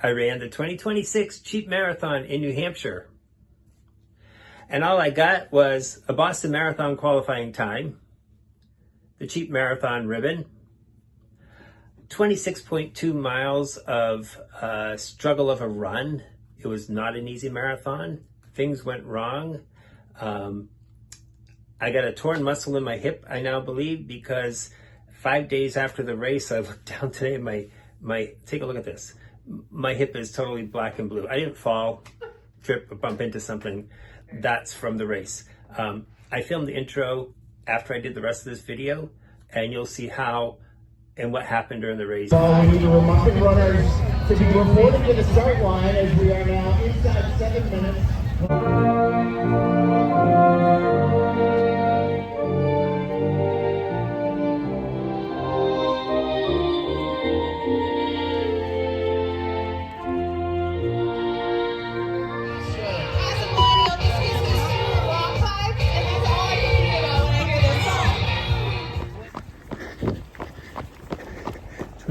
I ran the 2026 cheap marathon in New Hampshire. And all I got was a Boston Marathon qualifying time, the cheap marathon ribbon, 26.2 miles of struggle of a run. It was not an easy marathon. Things went wrong. I got a torn muscle in my hip, I now believe, because 5 days after the race, I looked down today and my take a look at this. My hip is totally black and blue. I didn't fall, trip, or bump into something. That's from the race. I filmed the intro after I did the rest of this video, and you'll see how and what happened during the race. We need the reluctant runners to be reported to the start line as we are now inside 7 minutes.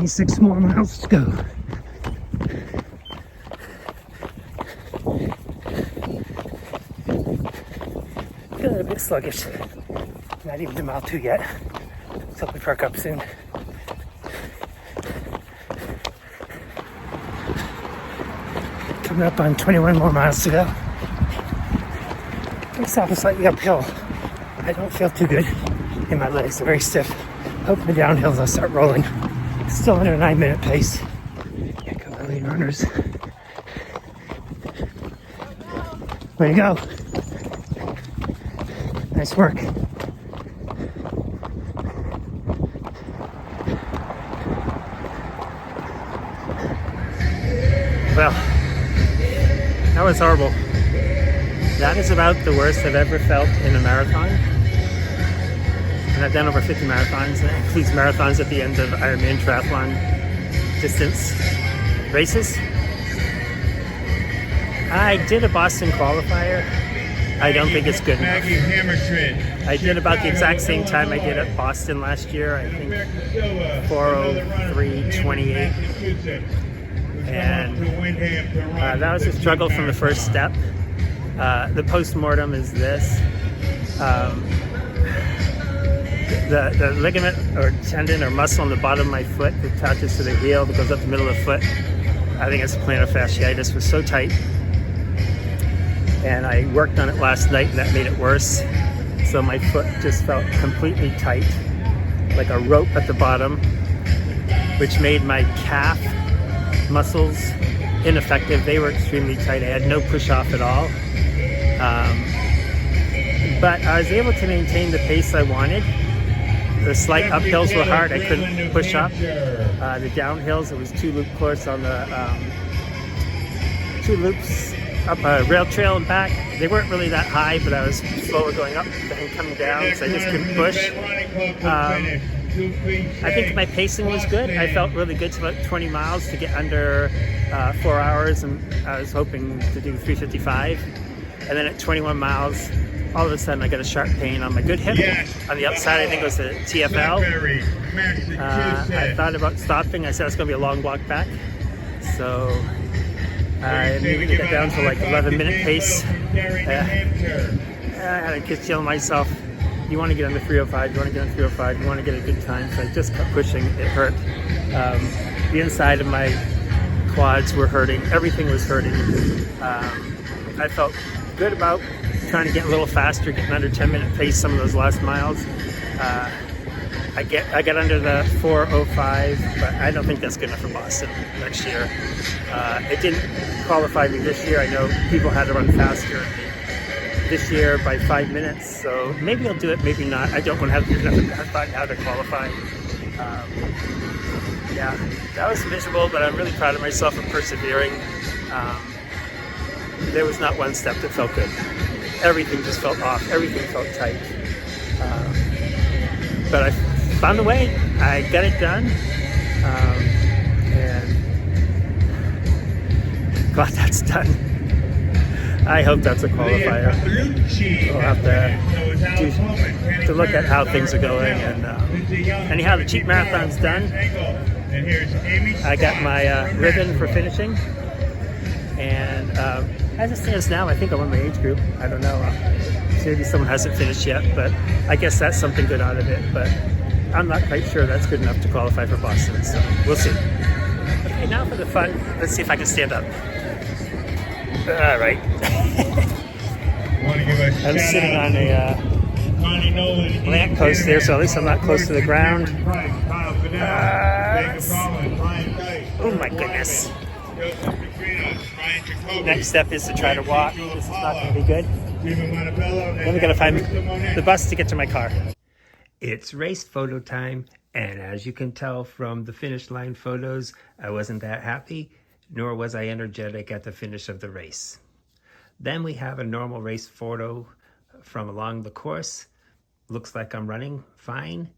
Six more miles to go. Feeling a bit sluggish. Not even to mile 2 yet. Let's hope we perk up soon. Coming up on 21 more miles to go. It's off slightly uphill. I don't feel too good in my legs. They're very stiff. Hoping the downhills I'll start rolling. Still under a 9-minute pace. Yeah, come on, lean runners. Way to go. Nice work. Well, that was horrible. That is about the worst I've ever felt in a marathon. And I've done over 50 marathons. That includes marathons at the end of Ironman triathlon distance races. I did a Boston qualifier. I don't think it's good enough. I did about the exact same time I did at Boston last year. I think 4:03:28. And that was a struggle from the first step. The post-mortem is this. The ligament or tendon or muscle on the bottom of my foot that attaches to the heel that goes up the middle of the foot, I think it's plantar fasciitis, was so tight. And I worked on it last night and that made it worse. So my foot just felt completely tight, like a rope at the bottom, which made my calf muscles ineffective. They were extremely tight. I had no push off at all. But I was able to maintain the pace I wanted. The slight uphills were hard. I couldn't push up. The downhills, it was 2-loop course on the 2 loops up a rail trail and back. They weren't really that high, but I was slower going up than coming down, so I just couldn't push. I think my pacing was good. I felt really good to about 20 miles to get under 4 hours, and I was hoping to do 3:55. And then at 21 miles, all of a sudden I got a sharp pain on my good hip. On the outside, I think it was a TFL. I thought about stopping. I said it's going to be a long walk back. So I immediately got down to like 11-minute pace. I had a kiss telling myself, you want to get on the 305, you want to get on 305, you want to get a good time. So I just kept pushing. It hurt. The inside of my quads were hurting. Everything was hurting. I felt good about trying to get a little faster, getting under 10-minute pace some of those last miles. I got under the 4:05, but I don't think that's good enough for Boston next year. It didn't qualify me this year. I know people had to run faster this year by 5 minutes, so maybe I'll do it, maybe not. I don't want to have to do how to qualify. Yeah, that was miserable, but I'm really proud of myself for persevering. There was not one step that felt good. Everything just felt off. Everything felt tight. But I found a way. I got it done. And glad that's done. I hope that's a qualifier. We'll have to look at how things are going. And anyhow, the cheap marathon's done. And here's Amy. I got my ribbon for finishing, and as it stands now, I think I'm in my age group. I don't know. Maybe someone hasn't finished yet, but I guess that's something good out of it. But I'm not quite sure that's good enough to qualify for Boston, so we'll see. Okay, now for the fun. Let's see if I can stand up. All right. I'm sitting on a lamp post there, so at least I'm not close to the ground. Oh my goodness. Next step is to try to walk. This is not going to be good. Then we got to find the bus to get to my car. It's race photo time, and as you can tell from the finish line photos, I wasn't that happy, nor was I energetic at the finish of the race. Then we have a normal race photo from along the course. Looks like I'm running fine,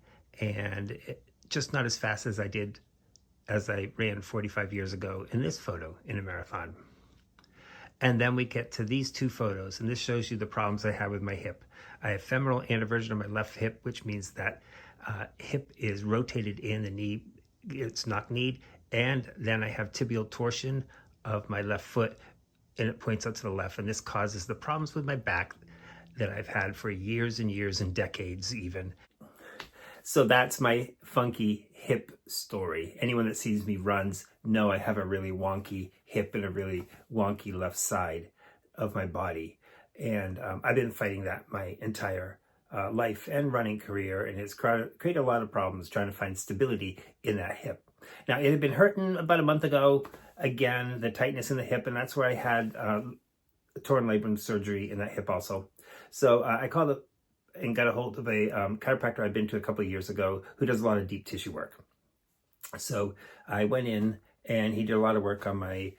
and just not as fast as I ran 45 years ago in this photo in a marathon. And then we get to these two photos, and this shows you the problems I have with my hip. I have femoral anteversion of my left hip, which means that hip is rotated in, the knee, it's knock-kneed, and then I have tibial torsion of my left foot, and it points out to the left, and this causes the problems with my back that I've had for years and years and decades even. So that's my funky hip story. Anyone that sees me runs know I have a really wonky hip and a really wonky left side of my body. And I've been fighting that my entire life and running career, and it's created a lot of problems trying to find stability in that hip. Now, it had been hurting about a month ago, again, the tightness in the hip, and that's where I had torn labrum surgery in that hip also. So I called up and got a hold of a chiropractor I'd been to a couple of years ago who does a lot of deep tissue work. So I went in, and he did a lot of work on my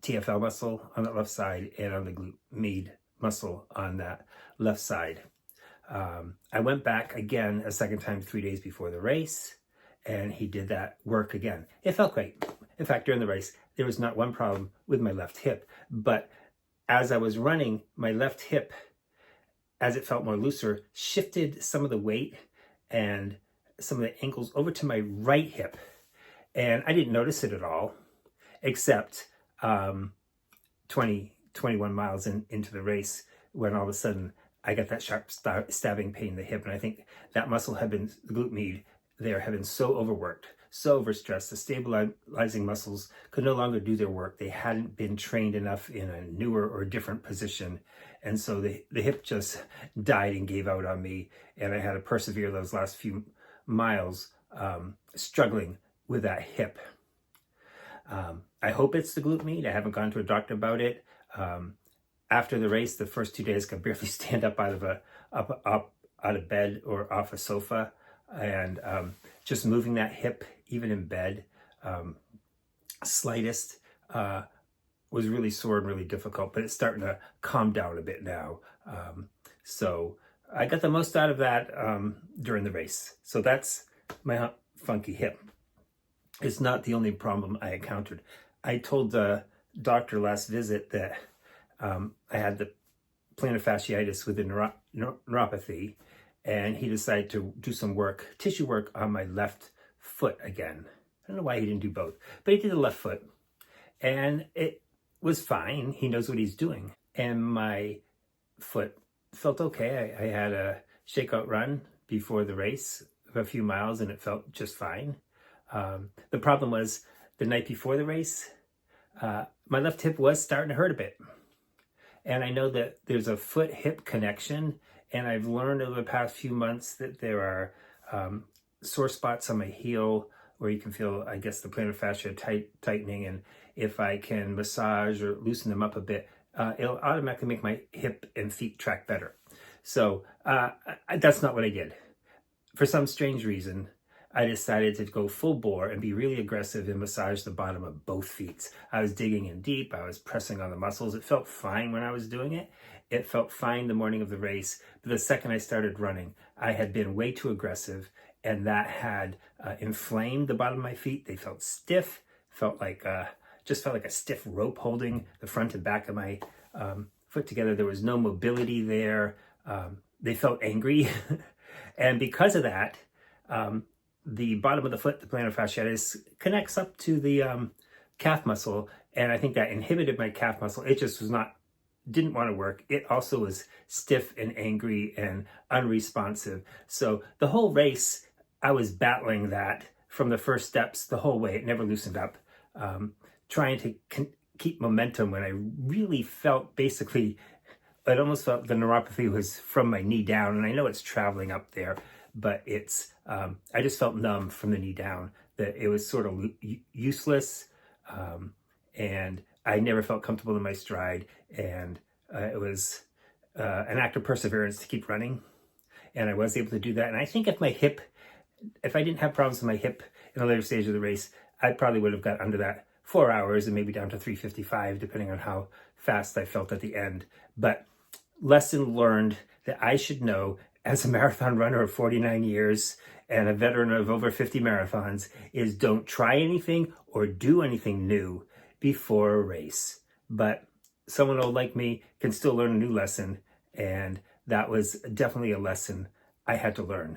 TFL muscle on that left side and on the glute med muscle on that left side. I went back again a second time 3 days before the race, and he did that work again. It felt great. In fact, during the race, there was not one problem with my left hip, but as I was running, my left hip, as it felt more looser, shifted some of the weight and some of the ankles over to my right hip. And I didn't notice it at all, except 21 miles into the race, when all of a sudden I got that sharp stabbing pain in the hip. And I think that muscle had been, the glute med there, had been so overworked, so overstressed, the stabilizing muscles could no longer do their work. They hadn't been trained enough in a newer or different position. And so the hip just died and gave out on me. And I had to persevere those last few miles struggling with that hip. I hope it's the glute med. I haven't gone to a doctor about it. After the race, the first 2 days, I could barely stand up out of bed or off a sofa. And just moving that hip, even in bed, slightest, was really sore and really difficult, but it's starting to calm down a bit now. So I got the most out of that during the race. So that's my funky hip. It's not the only problem I encountered. I told the doctor last visit that I had the plantar fasciitis with the neuropathy, and he decided to do some work, tissue work on my left foot again. I don't know why he didn't do both, but he did the left foot, and it was fine. He knows what he's doing. And my foot felt okay. I had a shakeout run before the race of a few miles, and it felt just fine. The problem was the night before the race, my left hip was starting to hurt a bit. And I know that there's a foot-hip connection, and I've learned over the past few months that there are sore spots on my heel where you can feel, I guess, the plantar fascia tightening. And if I can massage or loosen them up a bit, it'll automatically make my hip and feet track better. So that's not what I did. For some strange reason, I decided to go full bore and be really aggressive and massage the bottom of both feet. I was digging in deep. I was pressing on the muscles. It felt fine when I was doing it. It felt fine the morning of the race. But the second I started running, I had been way too aggressive, and that had inflamed the bottom of my feet. They felt stiff, just felt like a stiff rope holding the front and back of my foot together. There was no mobility there. They felt angry. And because of that, the bottom of the foot, the plantar fasciitis, connects up to the calf muscle, and I think that inhibited my calf muscle. It just didn't want to work. It also was stiff and angry and unresponsive. So the whole race, I was battling that from the first steps the whole way. It never loosened up. Trying to keep momentum when I really felt basically, it almost felt the neuropathy was from my knee down, and I know it's traveling up there, but it's, I just felt numb from the knee down, that it was sort of useless, and I never felt comfortable in my stride, and it was an act of perseverance to keep running, and I was able to do that. And I think if I didn't have problems with my hip in a later stage of the race, I probably would have got under that 4 hours and maybe down to 3:55, depending on how fast I felt at the end. But lesson learned that I should know as a marathon runner of 49 years and a veteran of over 50 marathons is don't try anything or do anything new before a race. But someone old like me can still learn a new lesson, and that was definitely a lesson I had to learn.